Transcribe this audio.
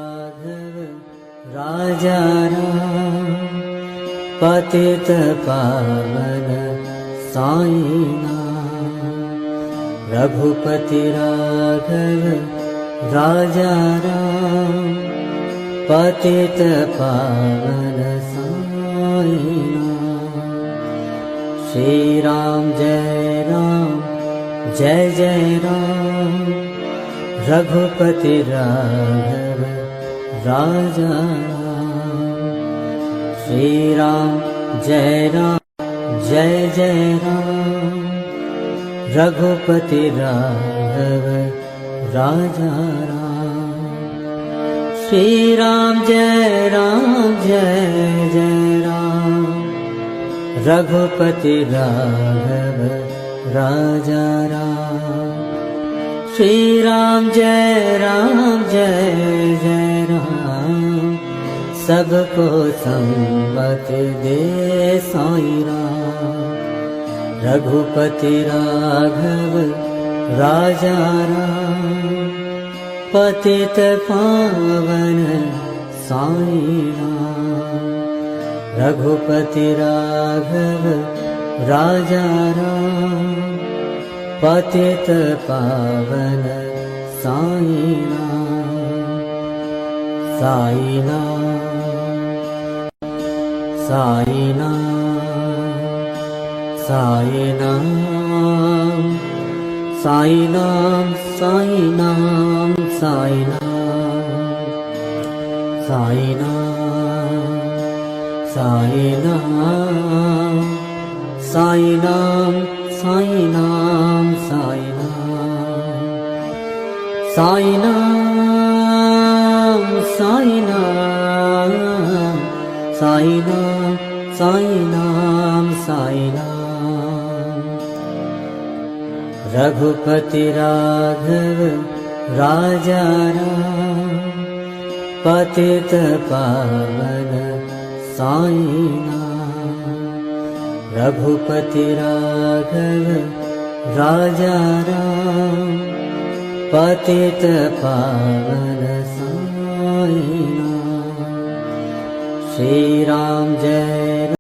राघव राजा राम पतित पावन साईं नाम। रघुपति राघव राजा राम पतित पावन साईं नाम। श्री राम जय जय राम रघुपति राघव राजा राम। श्री राम जय जय राम रघुपति राघव राजा राम। श्री राम जय जय राम रघुपति राघव राजा राम। श्री राम जय जय राम सबको संमति दे साईं राम। रघुपति राघव राजा राम पतित पावन साईं राम। रघुपति राघव राजा राम पतित पावन साईं नाम। साईं नाम साईं नाम साईं नाम साईं नाम साईं नाम साईं नाम साईं नाम साईं नाम साईं नाम साईं नाम साईं नाम साईं नाम साईं नाम साईं नाम साईं नाम। रघुपति राघव राजा राम पतित पावन साईं नाम। रघुपति राघव राजा राम पतित पावन साईं नाम। श्री राम जय